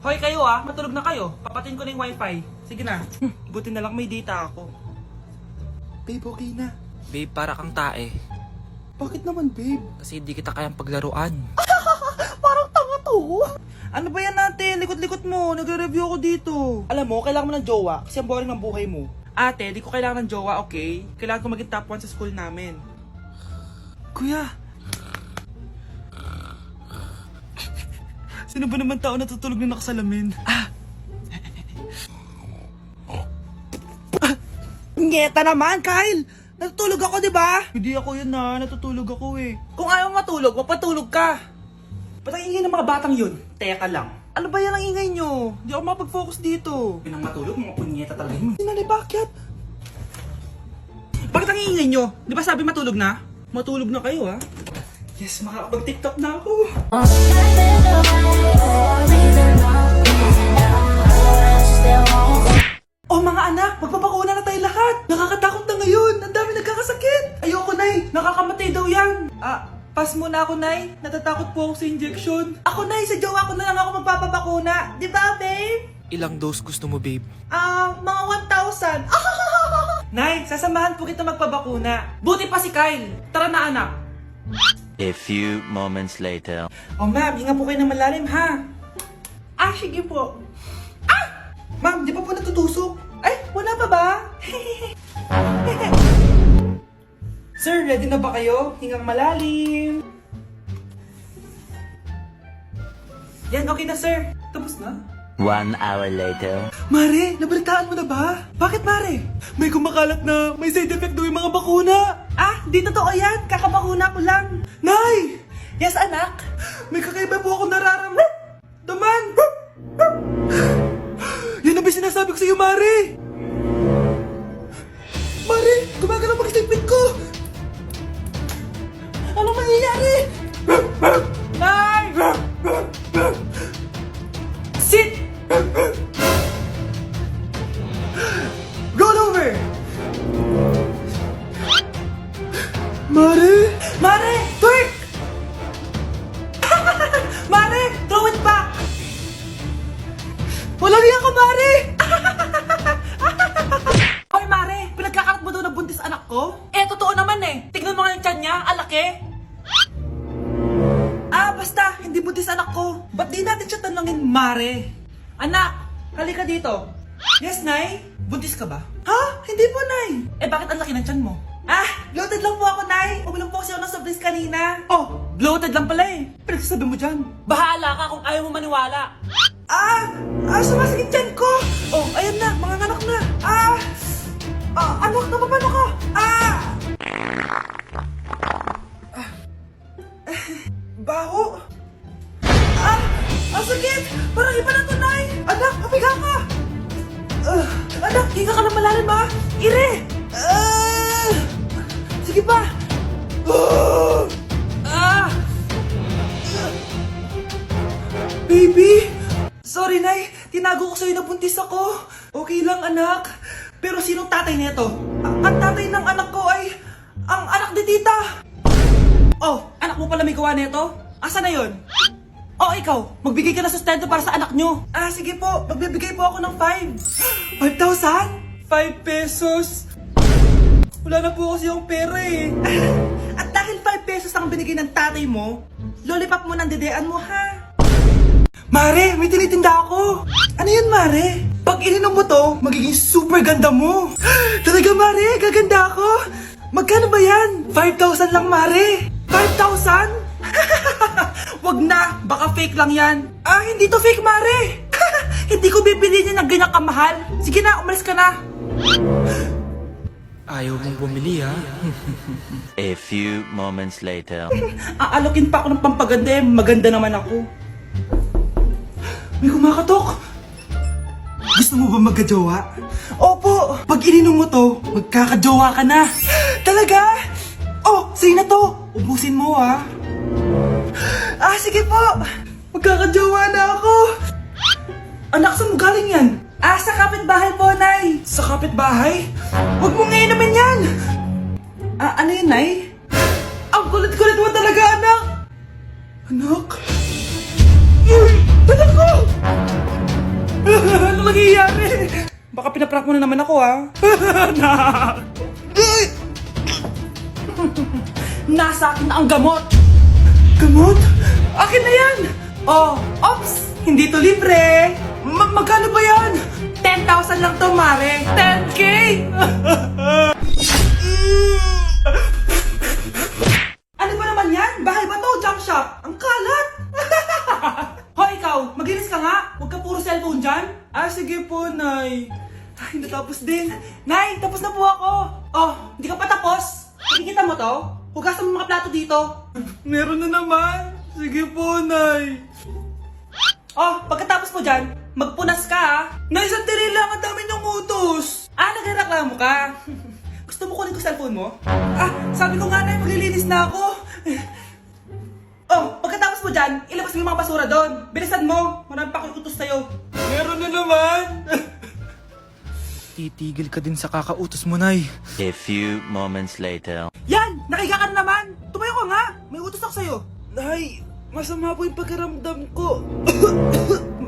Hoy kayo matulog na kayo. Papatin ko na yung wifi. Sige na. Buti na lang may data ako. Babe, okay na. Babe, para kang tae. Bakit naman, babe? Kasi hindi kita kayang paglaruan. Parang tanga to. Ano ba yan ate? Likot-likot mo. Nagre-review ako dito. Alam mo, kailangan mo ng jowa kasi ang boring ng buhay mo. Ate, di ko kailangan ng jowa, okay? Kailangan ko maging top 1 sa school namin. Kuya, Sino ba naman tao natutulog na nakasalamin? Ngeta naman, Kyle! Natutulog ako, di ba? Hindi ako yun natutulog ako eh. Kung ayaw matulog, mapatulog ka. Ba't ang ingay ng mga batang yun? Teka lang. Ano ba yan ang ingay nyo? Hindi ako mapag-focus dito. Pinang matulog, mga punyeta talaga yun. Sinali, bakit? Bakit ang ingay nyo? Di ba sabi matulog na? Matulog na kayo Yes, makakapag-tiktok na ako. Oh mga anak, magpapakuna na tayo lahat. Nakakatakot na ngayon. Ang dami nagkakasakit. Ayoko, Nay. Nakakamatay daw yan. Pass muna ako, Nay. Natatakot po ako sa injection. Ako, Nay. Sa jowa ko na lang ako magpapabakuna. Di ba, babe? Ilang dose gusto mo, babe? Mga 1,000. Nay, sasamahan po kita magpabakuna. Buti pa si Kyle. Tara na, anak. A few moments later. Oh, ma'am, hinga po kayo ng malalim, ha? Sige po. Ma'am, di pa po natutusok? Ay, wala pa ba? Sir, ready na ba kayo? Hingang malalim. Yan, okay na, sir. Tapos na. 1 hour later. Mare, nabalitaan mo na ba? Bakit, Mare? May kumakalat na may side effect daw yung mga bakuna. Di totoo yan. Kakabakuna ko lang. Nay! Yes, anak? May kakaiba po ako nararamdaman. Yan ang ba sinasabi ko sa'yo, Mare? Mare, gumagalaw mag-isipin ko. Anong mangyayari? Nay! Sit! Roll over! Mare! Mare! Twerk! Mare! Throw it back! Wala niya ako, Mare! Hoy, Mare! Pinagkakarat mo daw na buntis anak ko? Totoo naman Tignan mo nga yung tiyan niya, alaki. Basta, hindi buntis anak ko. Ba't di natin siya tanongin, Mare? Anak, halika dito. Yes, Nay? Buntis ka ba? Hindi po, Nay. Bakit ang laki ng tiyan mo? Bloated lang po ako, Nay. Uminom po kasi ako ng soft drinks kanina. Bloated lang pala Pinagsasabi mo dyan. Bahala ka kung ayaw mo maniwala. Sumasakit tiyan ko. Ayan na, mga anak na. Anak, napapano ka? Baho. Ang sakit. Parang iba na to, Nay. Anak, papiga ka. Anak, hinga ka na malalim, Ire. Sige pa. Baby. Sorry, Nay. Tinago ko sa'yo na buntis ako. Okay lang, anak. Pero sinong tatay nito? Ang tatay ng anak ko ay ang anak ni tita. Anak mo pala may gawa nito? Asa na yun? Ikaw, magbigay ka na sustento para sa anak nyo. Sige po, magbibigay po ako ng 5. 5,000? 5 pesos? Wala na po kasi yung pera At dahil 5 pesos ang binigay ng tatay mo, lollipop mo ng dedean mo, ha? Mare, may tinitinda ako. Ano yun, Mare? Pag ininom mo to, magiging super ganda mo. Talaga, Mare, gaganda ako. Magkano ba yan? 5,000 lang, Mare. 5,000? Wag na, baka fake lang yan. Hindi to fake, Mare. Hindi ko bibili niya ng ganyan kamahal. Sige na, umalis ka na. Ayaw mong bumili, A few moments later. Aalokin pa ako ng pampaganda maganda naman ako. May kumakatok. Gusto mo ba magkajowa? Opo, pag ininom mo to, magkakajowa ka na. Talaga? Sige na to. Ubusin mo, sige po. Magkakajowa na ako. Anak, saan mo galing yan? Sa kapitbahay po, Nay. Sa kapitbahay? Huwag mong inumin yan. Ano yun, Nay? Ang kulit-kulit mo talaga, anak. Anak? Anak ko! baka pinaprank mo na naman ako, ha? Nasa akin na ang gamot! Gamot? Akin na yan! Oh, ops! Hindi to libre! Magkano ba yan? 10,000 lang to, Mare! 10K! Ano ba naman yan? Bahay ba to? Junk shop? Ang kalat! Hoy, ikaw! Maglinis ka nga! Huwag ka puro cellphone dyan! Ah, sige po, Nay. Ay, natapos din. Nay, tapos na po ako! Oh, hindi ka pa tapos? Nakikita mo to? Hugasan mo mga plato dito. Meron na naman. Sige po, Nay. Oh, pagkatapos mo dyan, magpunas ka, ha? Nay, sandali lang. Ang dami niyong utos. Ah, nagreklamo ka? Gusto mo kunin ko cellphone mo? Ah, sabi ko nga, Nay, maglilinis na ako. Oh, pagkatapos mo dyan, ilabas mo yung mga basura doon. Bilisan mo. Marami pa akong utos sa'yo. Meron na naman. Titigil ka din sa kakautos mo, Nay. A few moments later. Yan! Nakiga ka na naman! Tumayo ka nga! May utos ako sa'yo. Nay, masama po yung pakiramdam ko.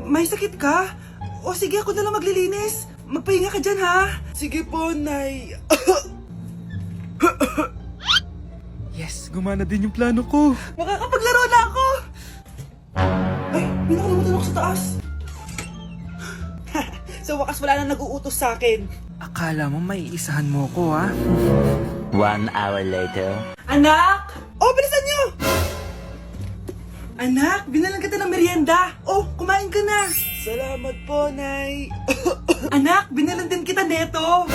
May sakit ka? O sige, ako na lang maglilinis. Magpahinga ka dyan, ha? Sige po, Nay. Yes, gumana din yung plano ko. Makakapaglaro na ako! Ay, may nakalimutan ako sa taas. Sa wakas wala na nag-uutos sa akin. Akala mo may isahan mo ko, ha? 1 hour later. Anak! Oh, bilisan niyo! Anak, binalan kita ng merienda. Oh, kumain ka na. Salamat po, Nay. Anak, binalan din kita neto.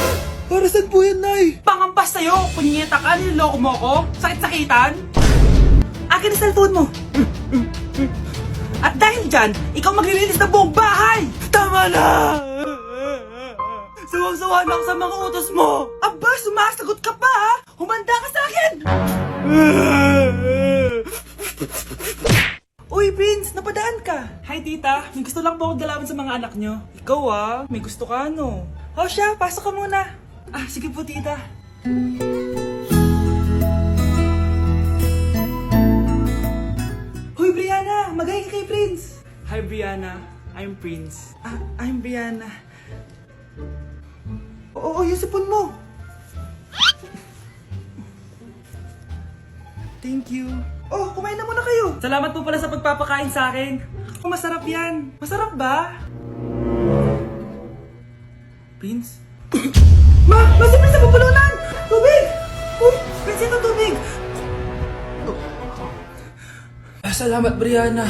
Para saan po yan, Nay? Pangampas sa'yo! Punyeta ka, niloloko mo ko? Sakit-sakitan? Akin ang cellphone mo! At dahil dyan, ikaw maglilinis ng buong bahay! Tama na! Sawang-sawa na ako sa mga utos mo! Aba, sumasagot ka pa ha! Humanda ka sa akin! Uy, Prince, napadaan ka. Hi, tita. May gusto lang po akong dalawin sa mga anak nyo. Ikaw may gusto ka, no? O siya, pasok ka muna. Ah, sige po, tita. Hoy, Brianna! Magay ka kay Prince! Hi, Brianna. I'm Prince. Ah, I'm Brianna. Oo, yung sipon mo. Thank you. Oh, kumain na muna kayo. Salamat po pala sa pagpapakain sa akin. Oh, masarap yan. Masarap ba? Prince? Ma! Si Prince sa pupulunan! Tubig! Uy! Prince, ito tubig! Salamat, Brianna.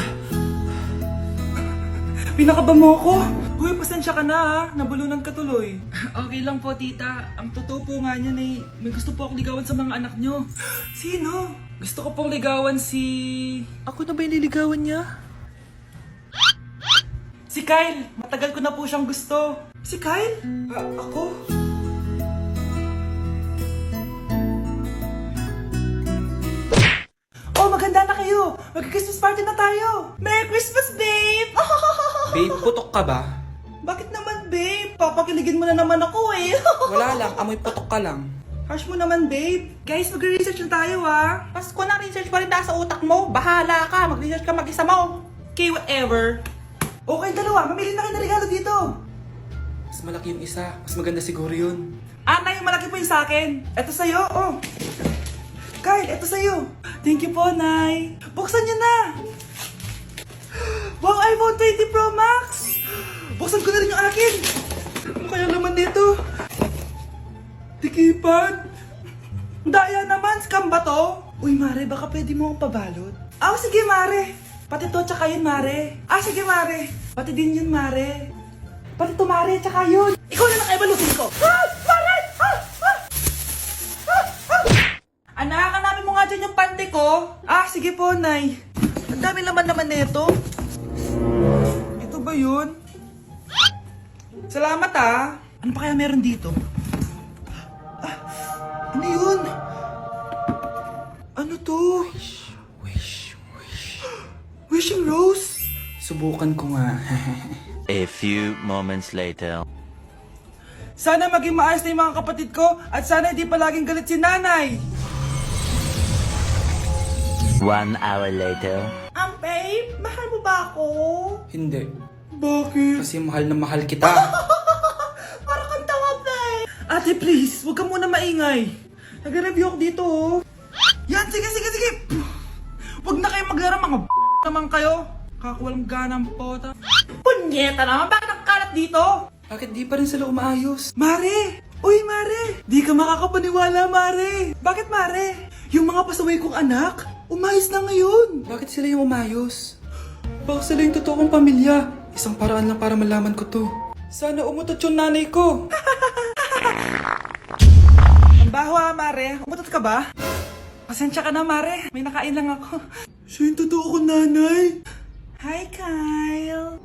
Pinakaba mo ako? Uy, pasensya ka na ha. Nabulunan ka tuloy. Okay lang po, tita. Ang totoo po nga niyan eh, may gusto po akong ligawan sa mga anak nyo. Sino? Gusto ko pong ligawan si... Ako na ba yung niligawan niya? Si Kyle. Matagal ko na po siyang gusto. Si Kyle? Ako? Oh, maganda na kayo. Mag-Christmas party na tayo. Merry Christmas, babe! Babe, putok ka ba? Bakit naman, babe? Papakiligin mo na naman ako eh. Wala lang, amoy putok ka lang. Harsh mo naman, babe. Guys, mag-research na tayo, ha? Pasko na, research pa rin sa utak mo. Bahala ka, mag-research ka mag-isa mo. Okay, whatever. Okay, dalawa. Mamili na kayo ng regalo dito. Mas malaki yung isa, mas maganda siguro yun. Nay, yung malaki po yung sa akin. Ito sa'yo, oh. Kyle, ito sa'yo. Thank you po, Nay. Buksan niyo na. Wow, iPhone 20 Pro Max. Buksan ko na rin yung akin. Ano kaya naman dito? Tikipan. Daya naman, scam ba to? Uy, Mare, baka pwede mo akong pabalot. Ah, sige, Mare. Pati to, tsaka yun, Mare. Ah, sige, Mare. Pati din yun, Mare. Pati to, Mare, tsaka yun. Ikaw na lang ay balutin ko. Ah, Mare! Anak, hanapin mo nga dyan yung pante ko. Ah, sige po, Nay. Ang dami naman nito. Ito ba yun? Salamat ah. Ano pa kaya meron dito? Ano yun? Ano to? Wish. Wishing Rose? Subukan ko nga. A few moments later. Sana maging maayos na yung mga kapatid ko at sana hindi palaging galit si nanay. 1 hour later. Babe, mahal mo ba ako? Hindi. Bakit? Kasi mahal na mahal kita. Para Ate, please, huwag ka muna maingay. Nag-review ako dito, oh. Yan, sige. Huwag na kayo maglaro, mga naman kayo. Kakawalang ganang pota. Punyeta naman, bakit ang kalat dito? Bakit di pa rin sila umaayos? Mare! Uy, Mare! Di ka makakapaniwala, Mare! Bakit, Mare? Yung mga pasaway kong anak, umayos na ngayon. Bakit sila yung umayos? Baka sila yung totoo kong pamilya. Isang paraan lang para malaman ko to. Sana umutot yung nanay ko. Ang baho, Mare. Umutot ka ba? Pasensya ka na, Mare. May nakain lang ako. Siya yung totoo kong nanay. Hi, Kyle.